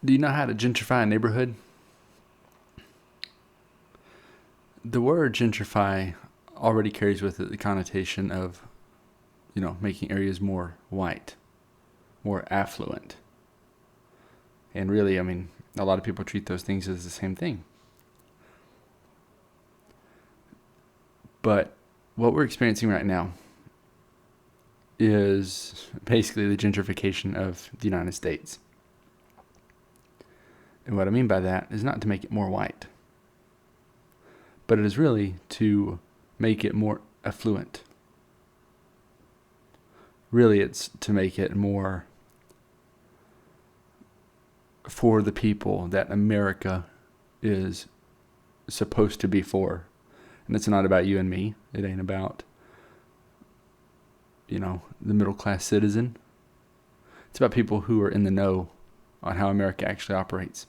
Do you know how to gentrify a neighborhood? The word gentrify already carries with it the connotation of, making areas more white, more affluent. And really, a lot of people treat those things as the same thing. But what we're experiencing right now is basically the gentrification of the United States. And what I mean by that is not to make it more white, but it is really to make it more affluent. Really, it's to make it more for the people that America is supposed to be for. And it's not about you and me. It ain't about, the middle class citizen. It's about people who are in the know on how America actually operates.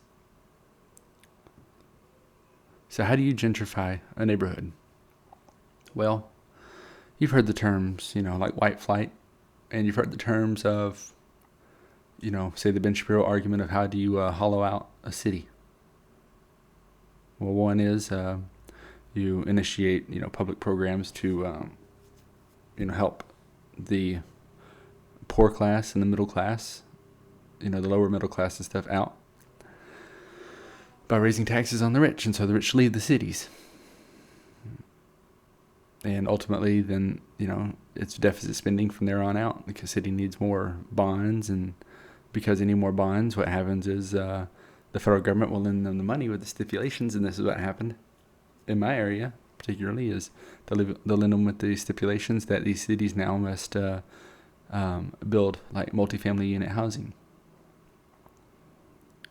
So how do you gentrify a neighborhood? Well, you've heard the terms, like white flight, and you've heard the terms of, say the Ben Shapiro argument of how do you hollow out a city. Well, one is you initiate, public programs to, help the poor class and the middle class, the lower middle class and stuff out by raising taxes on the rich, and so the rich leave the cities. And ultimately, then, it's deficit spending from there on out because the city needs more bonds, and because they need more bonds, what happens is the federal government will lend them the money with the stipulations, and this is what happened in my area particularly, is they'll lend them with the stipulations that these cities now must build like multifamily unit housing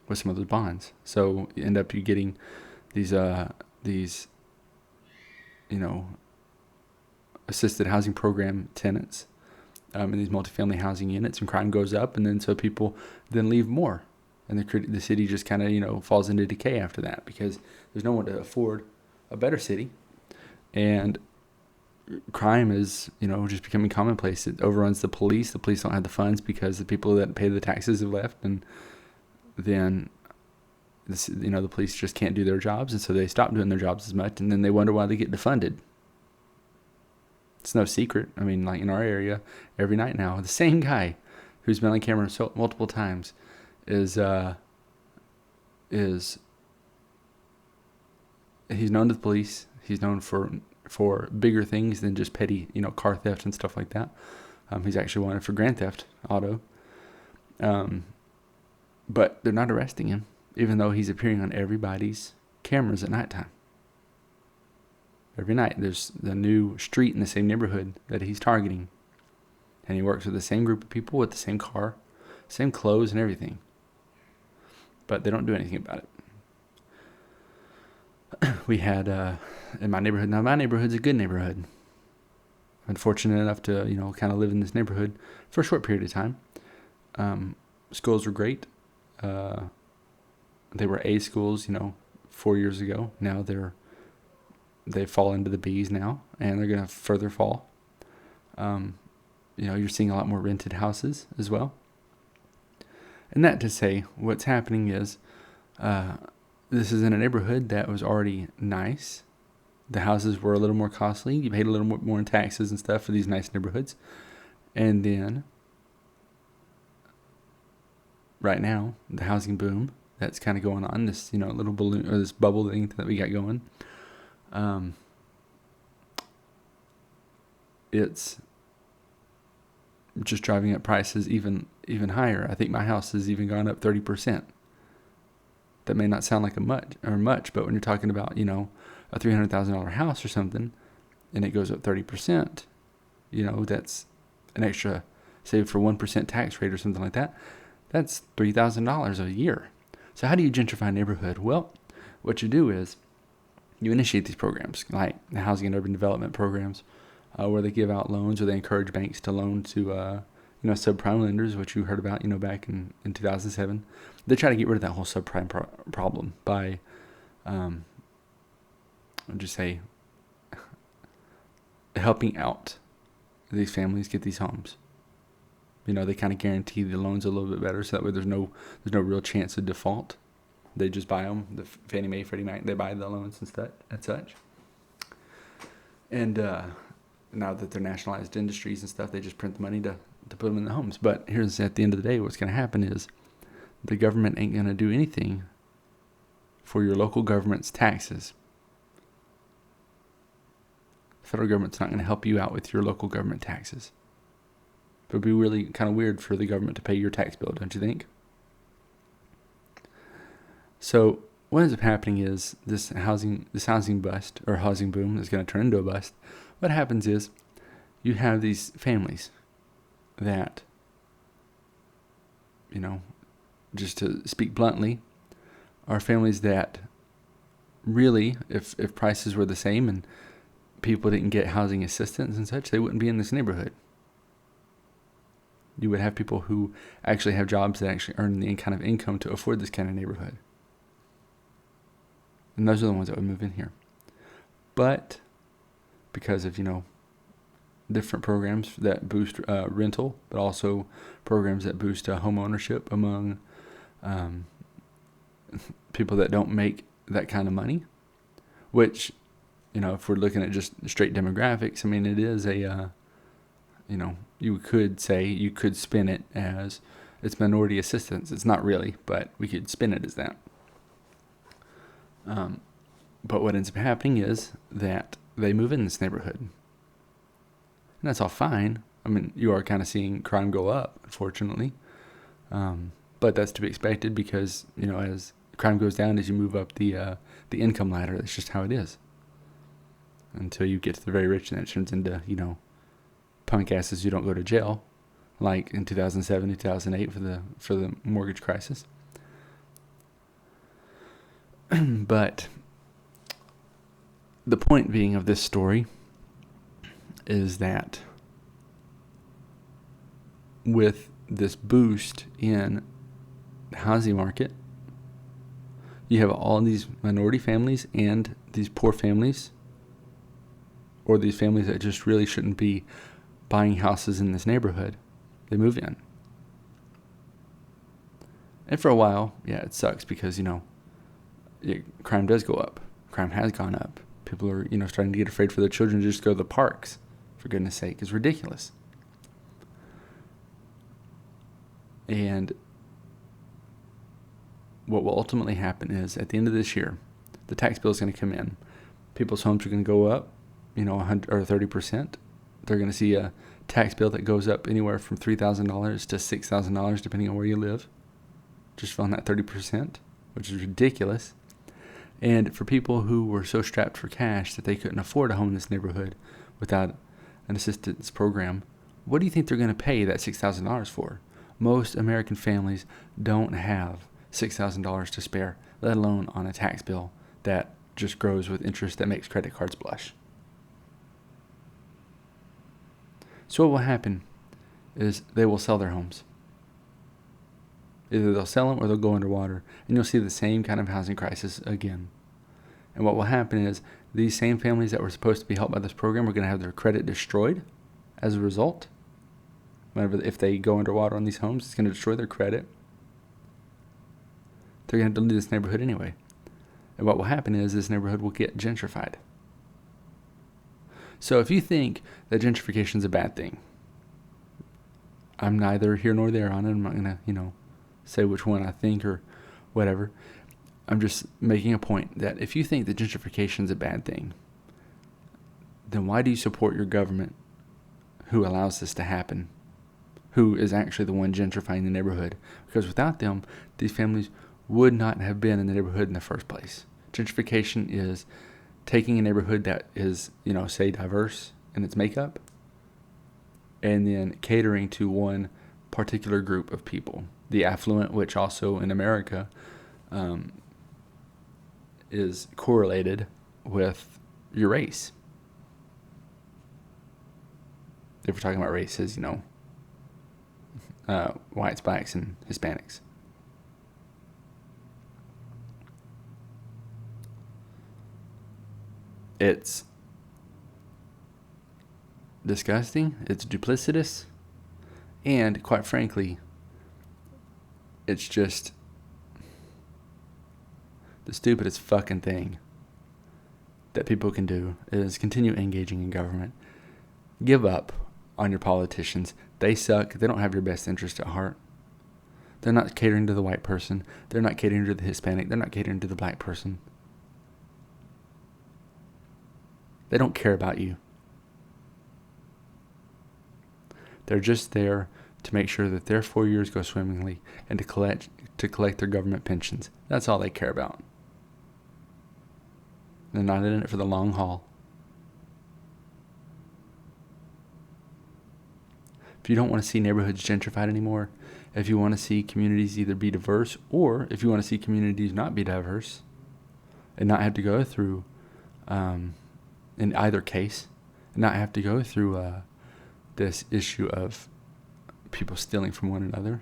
with some of those bonds. So you end up getting these assisted housing program tenants in these multifamily housing units, and crime goes up, and then so people then leave more, and the city just kind of falls into decay after that because there's no one to afford a better city, and crime is just becoming commonplace. It overruns the police. The police don't have the funds because the people that pay the taxes have left, and then the police just can't do their jobs, and so they stop doing their jobs as much, and then they wonder why they get defunded. It's no secret. Like in our area, every night now, the same guy who's been on camera multiple times is he's known to the police. He's known for bigger things than just petty, car theft and stuff like that. He's actually wanted for grand theft auto. But they're not arresting him, even though he's appearing on everybody's cameras at nighttime. Every night there's a new street in the same neighborhood that he's targeting. And he works with the same group of people with the same car, same clothes and everything. But they don't do anything about it. We had in my neighborhood. Now my neighborhood's a good neighborhood. I'm fortunate enough to kind of live in this neighborhood for a short period of time. Schools were great. They were A schools, 4 years ago. Now they fall into the B's now, and they're going to further fall. You're seeing a lot more rented houses as well. And that to say, what's happening is this is in a neighborhood that was already nice. The houses were a little more costly. You paid a little more in taxes and stuff for these nice neighborhoods. And then, right now, the housing boom that's kind of going on, this, little balloon or this bubble thing that we got going, it's just driving up prices even higher. I think my house has even gone up 30%. That may not sound like much, but when you're talking about, a $300,000 house or something, and it goes up 30%, that's an extra, say for 1% tax rate or something like that, that's $3,000 a year. So how do you gentrify a neighborhood? Well, what you do is you initiate these programs, like the housing and urban development programs, where they give out loans, or they encourage banks to loan to, subprime lenders, which you heard about, back in 2007. They try to get rid of that whole subprime problem by, just say, helping out these families get these homes. They kind of guarantee the loans a little bit better, so that way there's no real chance of default. They just buy them. The Fannie Mae, Freddie Mac, they buy the loans and such. And now that they're nationalized industries and stuff, they just print the money to put them in the homes. But here's at the end of the day, what's going to happen is the government ain't going to do anything for your local government's taxes. The federal government's not going to help you out with your local government taxes. It would be really kind of weird for the government to pay your tax bill, don't you think? So what ends up happening is this housing bust or housing boom is going to turn into a bust. What happens is you have these families that, just to speak bluntly, are families that really, if prices were the same and people didn't get housing assistance and such, they wouldn't be in this neighborhood. You would have people who actually have jobs that actually earn the kind of income to afford this kind of neighborhood. And those are the ones that would move in here. But because of, different programs that boost rental, but also programs that boost home ownership among people that don't make that kind of money, which, if we're looking at just straight demographics, it is a, you could spin it as it's minority assistance. It's not really, but we could spin it as that. But what ends up happening is that they move in this neighborhood. And that's all fine. You are kind of seeing crime go up, unfortunately. But that's to be expected because, as crime goes down, as you move up the income ladder, that's just how it is. Until you get to the very rich, and that turns into, punk asses who don't go to jail, like in 2007, 2008 for the mortgage crisis. But the point being of this story is that with this boost in the housing market, you have all these minority families and these poor families, or these families that just really shouldn't be buying houses in this neighborhood. They move in. And for a while, it sucks because, crime does go up. Crime has gone up. People are, starting to get afraid for their children to just go to the parks, for goodness sake. It's ridiculous. And what will ultimately happen is at the end of this year, the tax bill is going to come in. People's homes are going to go up, 100 or 30%. They're going to see a tax bill that goes up anywhere from $3,000 to $6,000, depending on where you live, just on that 30%, which is ridiculous. And for people who were so strapped for cash that they couldn't afford a home in this neighborhood without an assistance program, what do you think they're going to pay that $6,000 for? Most American families don't have $6,000 to spare, let alone on a tax bill that just grows with interest that makes credit cards blush. So what will happen is they will sell their homes. Either they'll sell them or they'll go underwater, and you'll see the same kind of housing crisis again. And what will happen is these same families that were supposed to be helped by this program are going to have their credit destroyed as a result. If they go underwater on these homes, it's going to destroy their credit. They're going to have to leave this neighborhood anyway. And what will happen is this neighborhood will get gentrified. So if you think that gentrification is a bad thing, I'm neither here nor there on it. I'm not going to, say which one I think or whatever. I'm just making a point that if you think that gentrification is a bad thing, then why do you support your government who allows this to happen, who is actually the one gentrifying the neighborhood? Because without them, these families would not have been in the neighborhood in the first place. Gentrification is taking a neighborhood that is, say diverse in its makeup, and then catering to one particular group of people. The affluent, which also in America is correlated with your race. If we're talking about races, whites, blacks, and Hispanics. It's disgusting. It's duplicitous. And quite frankly, it's just the stupidest fucking thing that people can do is continue engaging in government. Give up on your politicians. They suck. They don't have your best interest at heart. They're not catering to the white person. They're not catering to the Hispanic. They're not catering to the black person. They don't care about you. They're just there to make sure that their 4 years go swimmingly and to collect their government pensions. That's all they care about. They're not in it for the long haul. If you don't want to see neighborhoods gentrified anymore, if you want to see communities either be diverse, or if you want to see communities not be diverse and not have to go through, in either case, and not have to go through this issue of people stealing from one another,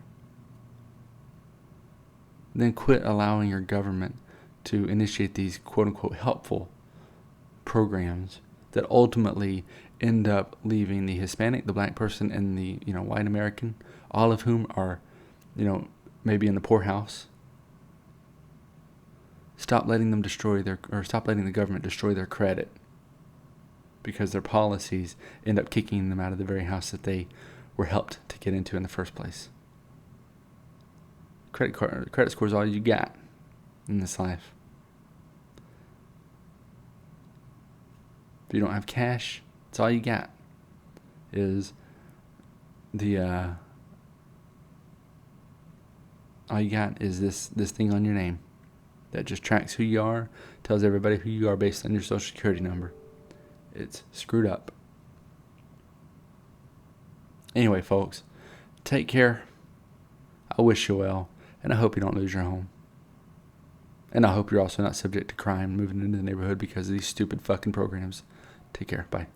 then quit allowing your government to initiate these quote-unquote helpful programs that ultimately end up leaving the Hispanic, the black person, and the white American, all of whom are maybe in the poorhouse. Stop letting the government destroy their credit, because their policies end up kicking them out of the very house that they were helped to get into in the first place. Credit score is all you got in this life. If you don't have cash, it's all you got. All you got is this thing on your name that just tracks who you are, tells everybody who you are based on your social security number. It's screwed up. Anyway, folks, take care. I wish you well, and I hope you don't lose your home. And I hope you're also not subject to crime moving into the neighborhood because of these stupid fucking programs. Take care. Bye.